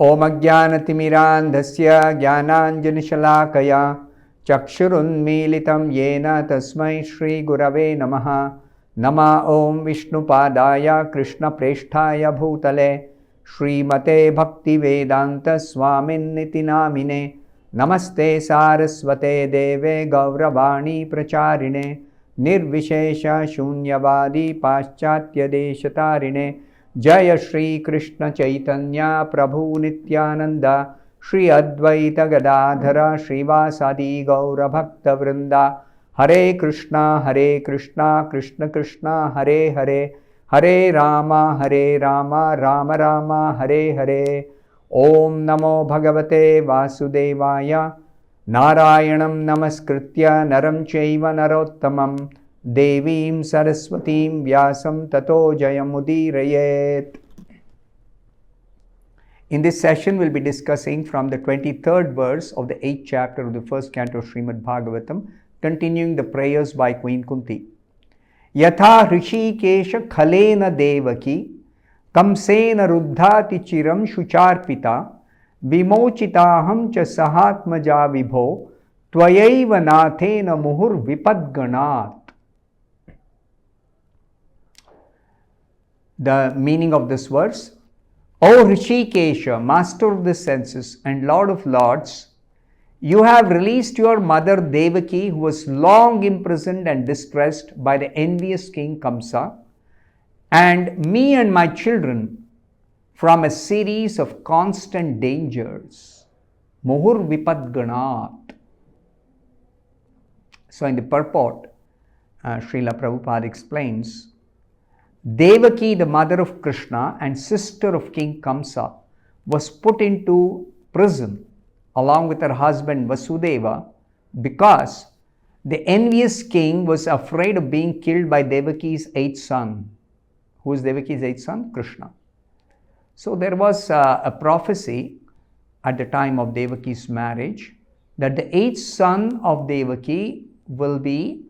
Om Ajnanatimirandhasya Jnananjanishalaakaya Chakshurunmilitam Yena Tasmai Shri Gurave Namaha. Nama Om Vishnupadaya Krishna Presthaya Bhutale Srimate Bhaktivedanta Swamin Niti Namine. Namaste Saraswate Deve Gauravani Pracharine Nirvishesha Shunyavadi Paschatya Deshatarine. Jaya Shri Krishna Chaitanya Prabhu Nityananda Shri Advaita Gadadhara Srivasadi Gaura Bhakta Vrinda. Hare Krishna Krishna Krishna Hare Hare Hare Rama Rama Rama Hare Hare. Om Namo Bhagavate Vasudevaya. Narayanam Namaskritya Naram Chaiva Narottamam Devim Saraswatim Vyasam Tato Jayamudirayet. In this session, we'll be discussing from the 23rd verse of the 8th chapter of the first canto of Srimad Bhagavatam, continuing the prayers by Queen Kunti. Yatha Rishikesh Khalena Devaki Kamsena Ruddhati Chiram Shucharpita Vimochitaham cha Sahatmaja Vibho Tvayaiva Nathena Muhur Vipadganat. The meaning of this verse: O Rishikesha, master of the senses and lord of lords, you have released your mother Devaki, who was long imprisoned and distressed by the envious king Kamsa, and me and my children from a series of constant dangers. Muhur Vipadganat. So in the purport, Srila Prabhupada explains, Devaki, the mother of Krishna and sister of King Kamsa, was put into prison along with her husband Vasudeva because the envious king was afraid of being killed by Devaki's eighth son. Who is Devaki's eighth son? Krishna. So there was a prophecy at the time of Devaki's marriage that the eighth son of Devaki will be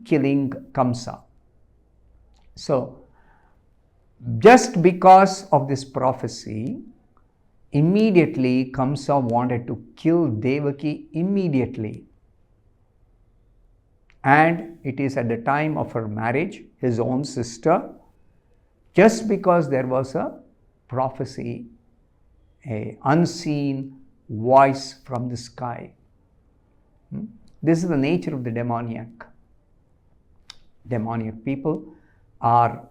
killing Kamsa. So, just because of this prophecy, immediately Kamsa wanted to kill Devaki immediately. And it is at the time of her marriage, his own sister, just because there was a prophecy, an unseen voice from the sky. This is the nature of the demoniac. Demoniac people are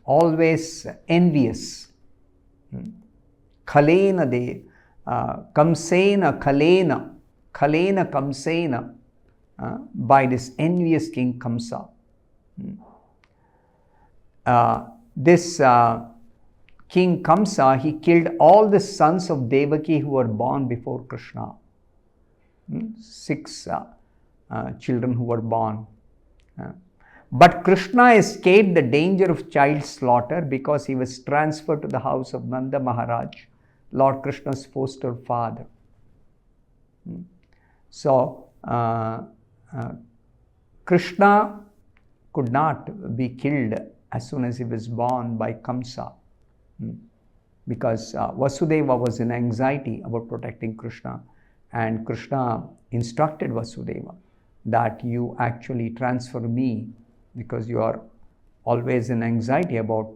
always envious. Khalena de Kamsena Khalena Kamsena by this envious king Kamsa. This king Kamsa, he killed all the sons of Devaki who were born before Krishna. 6 children who were born. But Krishna escaped the danger of child slaughter because he was transferred to the house of Nanda Maharaj, Lord Krishna's foster father. So, Krishna could not be killed as soon as he was born by Kamsa because Vasudeva was in anxiety about protecting Krishna. And Krishna instructed Vasudeva that you actually transfer me because you are always in anxiety about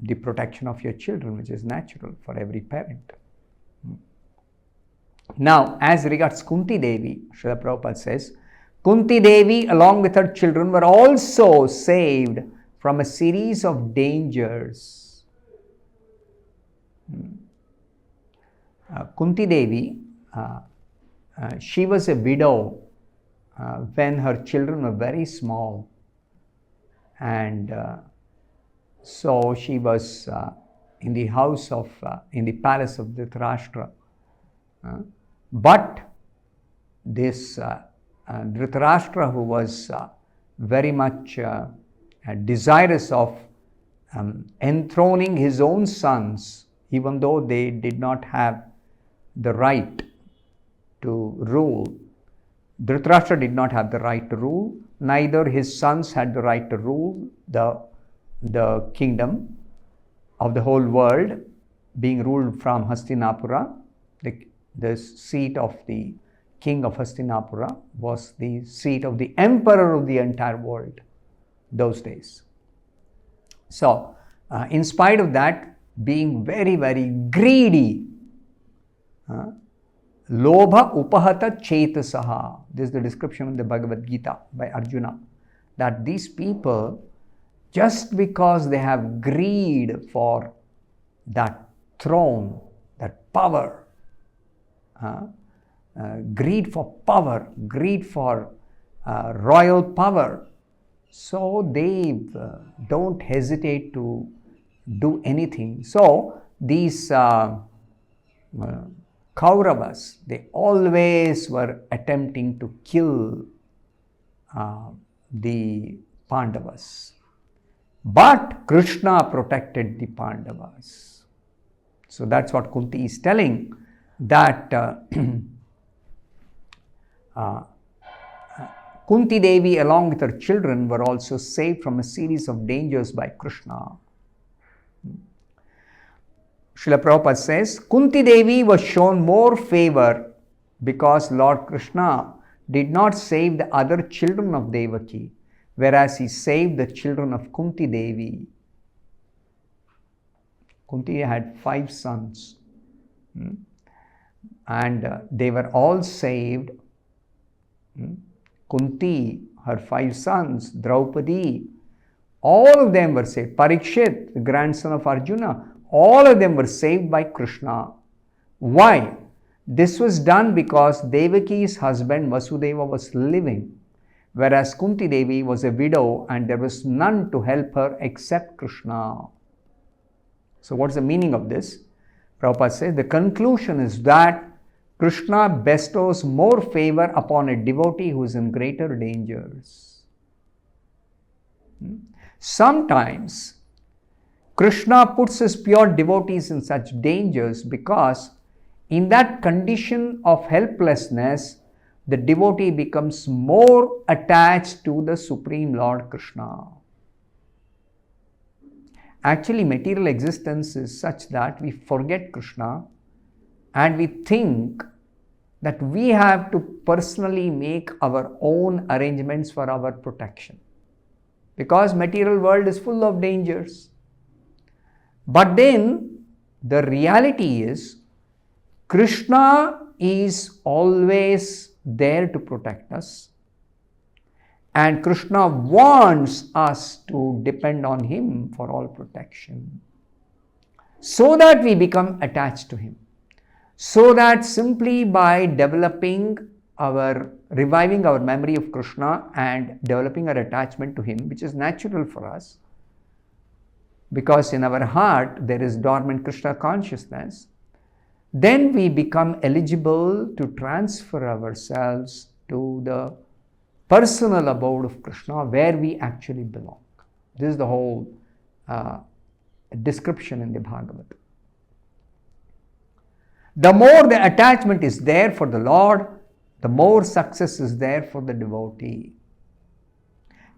the protection of your children, which is natural for every parent. Now, as regards Kunti Devi, Srila Prabhupada says, Kunti Devi along with her children were also saved from a series of dangers. Kunti Devi, she was a widow when her children were very small, and so she was in the house of, in the palace of Dhritarashtra. But this Dhritarashtra, who was very much desirous of enthroning his own sons, even though they did not have the right to rule, Dhritarashtra did not have the right to rule, neither his sons had the right to rule the kingdom of the whole world, being ruled from Hastinapura. The seat of the king of Hastinapura was the seat of the emperor of the entire world those days. So, in spite of that, being very, very greedy, Lobha upahata chetasaha. This is the description in the Bhagavad Gita by Arjuna. That these people, just because they have greed for that throne, that power, greed for power, greed for royal power, so they don't hesitate to do anything. So these Kauravas, they always were attempting to kill the Pandavas. But Krishna protected the Pandavas. So that's what Kunti is telling, that Kunti Devi along with her children were also saved from a series of dangers by Krishna. Srila Prabhupada says, Kunti Devi was shown more favor because Lord Krishna did not save the other children of Devaki, whereas he saved the children of Kunti Devi. Kunti had 5 sons, and they were all saved. Kunti, her 5 sons, Draupadi, all of them were saved. Parikshit, the grandson of Arjuna, all of them were saved by Krishna. Why? This was done because Devaki's husband Vasudeva was living, whereas Kunti Devi was a widow and there was none to help her except Krishna. So what's the meaning of this? Prabhupada says the conclusion is that Krishna bestows more favor upon a devotee who is in greater dangers. Sometimes Krishna puts his pure devotees in such dangers because in that condition of helplessness, the devotee becomes more attached to the Supreme Lord Krishna. Actually, material existence is such that we forget Krishna and we think that we have to personally make our own arrangements for our protection, because material world is full of dangers. But then the reality is Krishna is always there to protect us, and Krishna wants us to depend on him for all protection, so that we become attached to him. So that simply by reviving our memory of Krishna and developing our attachment to him, which is natural for us, because in our heart there is dormant Krishna consciousness, then we become eligible to transfer ourselves to the personal abode of Krishna where we actually belong. This is the whole description in the Bhagavatam. The more the attachment is there for the Lord, the more success is there for the devotee.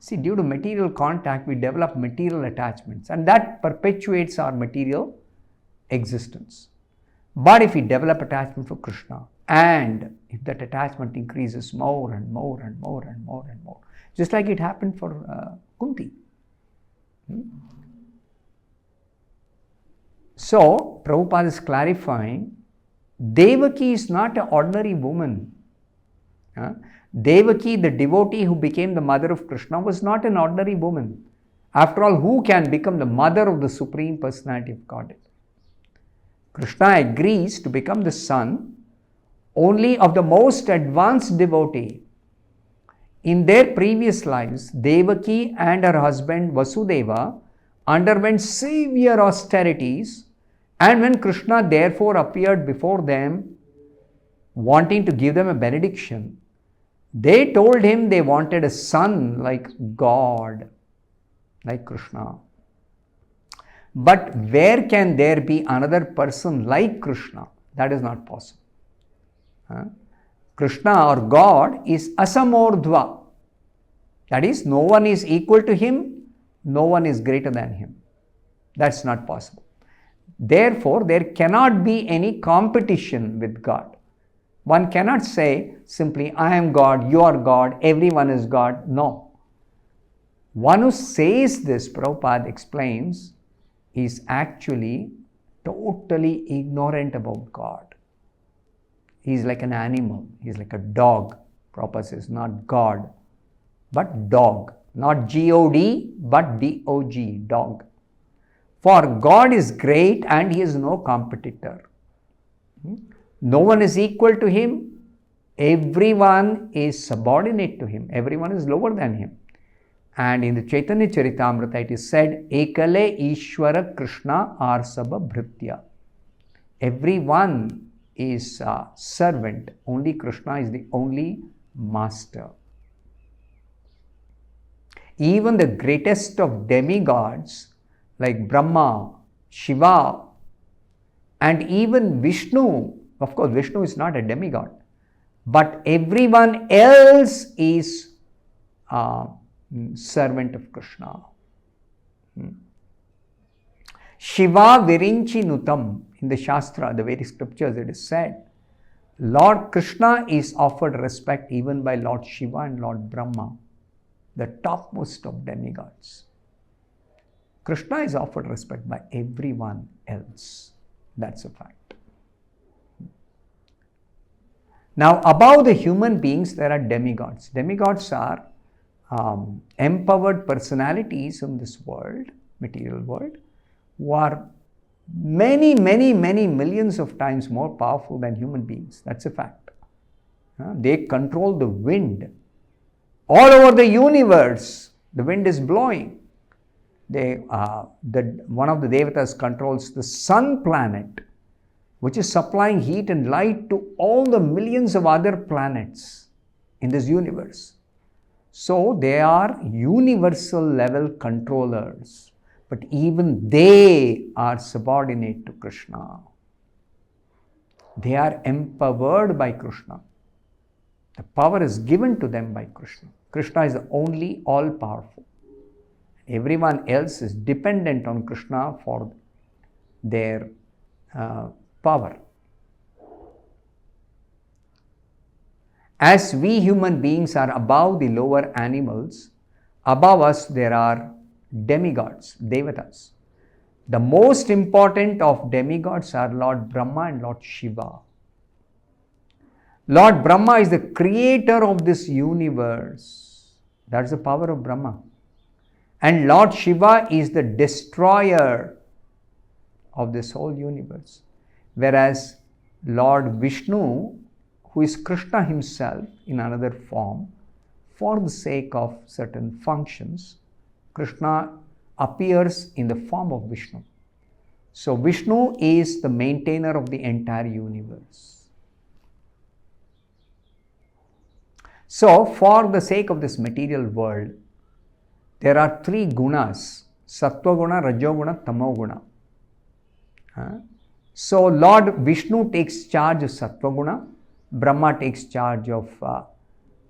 See, due to material contact, we develop material attachments, and that perpetuates our material existence. But if we develop attachment for Krishna, and if that attachment increases more and more and more and more and more, just like it happened for Kunti. So, Prabhupada is clarifying, Devaki is not an ordinary woman. Devaki, the devotee who became the mother of Krishna, was not an ordinary woman. After all, who can become the mother of the Supreme Personality of Godhead? Krishna agrees to become the son only of the most advanced devotee. In their previous lives, Devaki and her husband Vasudeva underwent severe austerities, and when Krishna therefore appeared before them, wanting to give them a benediction, they told him they wanted a son like God, like Krishna. But where can there be another person like Krishna? That is not possible. Krishna or God is asamordhva. That is, no one is equal to him, no one is greater than him. That's not possible. Therefore, there cannot be any competition with God. One cannot say simply, I am God, you are God, everyone is God. No. One who says this, Prabhupada explains, is actually totally ignorant about God. He is like an animal. He is like a dog. Prabhupada says, not God, but dog. Not G-O-D, but D-O-G, dog. For God is great and he is no competitor. No one is equal to him. Everyone is subordinate to him. Everyone is lower than him. And in the Chaitanya Charitamrita it is said, Ekale Ishwara Krishna Arsabha Bhritya. Everyone is a servant. Only Krishna is the only master. Even the greatest of demigods like Brahma, Shiva, and even Vishnu, of course Vishnu is not a demigod, but everyone else is servant of Krishna. Shiva Virinchi Nutam, in the Shastra, the Vedic scriptures, it is said, Lord Krishna is offered respect even by Lord Shiva and Lord Brahma, the topmost of demigods. Krishna is offered respect by everyone else. That's a fact. Now, above the human beings, there are demigods. Demigods are empowered personalities in this world, material world, who are many millions of times more powerful than human beings. That's a fact. They control the wind. All over the universe, the wind is blowing. One of the devatas controls the sun planet, which is supplying heat and light to all the millions of other planets in this universe. So they are universal level controllers, but even they are subordinate to Krishna. They are empowered by Krishna. The power is given to them by Krishna. Krishna is the only all-powerful. Everyone else is dependent on Krishna for their power. As we human beings are above the lower animals, above us there are demigods, devatas. The most important of demigods are Lord Brahma and Lord Shiva. Lord Brahma is the creator of this universe. That's the power of Brahma. And Lord Shiva is the destroyer of this whole universe. Whereas Lord Vishnu, who is Krishna himself in another form, for the sake of certain functions, Krishna appears in the form of Vishnu. So Vishnu is the maintainer of the entire universe. So for the sake of this material world, there are three gunas, Sattva guna, Rajo guna, Tamo guna. So Lord Vishnu takes charge of Sattva guna, Brahma takes charge of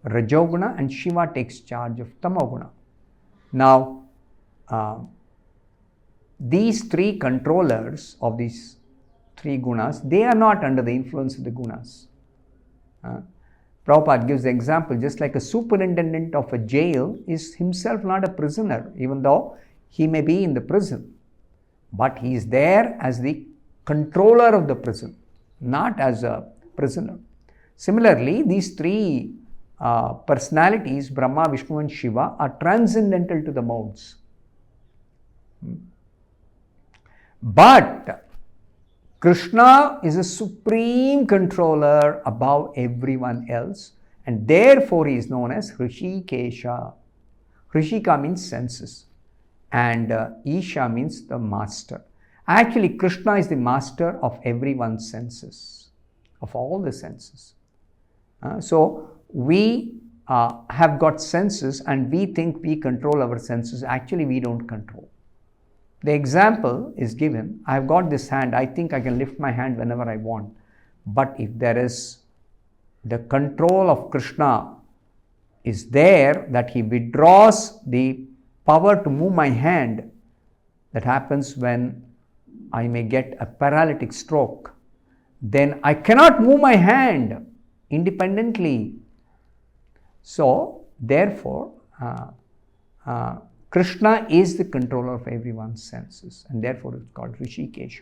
Rajo guna, and Shiva takes charge of Tamo guna. Now, these three controllers of these three gunas, they are not under the influence of the gunas. Prabhupada gives the example, just like a superintendent of a jail is himself not a prisoner, even though he may be in the prison. But he is there as the controller of the prison, not as a prisoner. Similarly, these three personalities, Brahma, Vishnu and Shiva, are transcendental to the modes. But Krishna is a supreme controller above everyone else, and therefore he is known as Rishikesha. Rishika means senses, and Isha means the master. Actually, Krishna is the master of everyone's senses, of all the senses. So we have got senses and we think we control our senses. Actually, we don't control. The example is given, I've got this hand, I think I can lift my hand whenever I want. But if there is the control of Krishna is there, that he withdraws the power to move my hand, that happens when I may get a paralytic stroke. Then I cannot move my hand independently. So, therefore, Krishna is the controller of everyone's senses, and therefore it's called Rishikesh.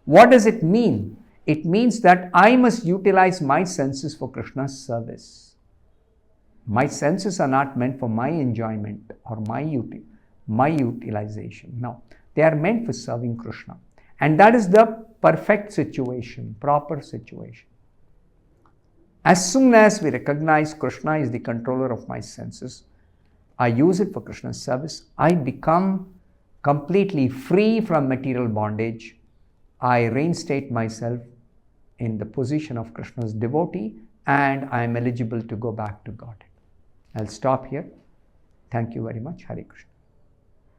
What does it mean? It means that I must utilize my senses for Krishna's service. My senses are not meant for my enjoyment or my utilization. No, they are meant for serving Krishna. And that is the perfect situation, proper situation. As soon as we recognize Krishna is the controller of my senses, I use it for Krishna's service, I become completely free from material bondage. I reinstate myself in the position of Krishna's devotee, and I am eligible to go back to Godhead. I'll stop here. Thank you very much. Hare Krishna.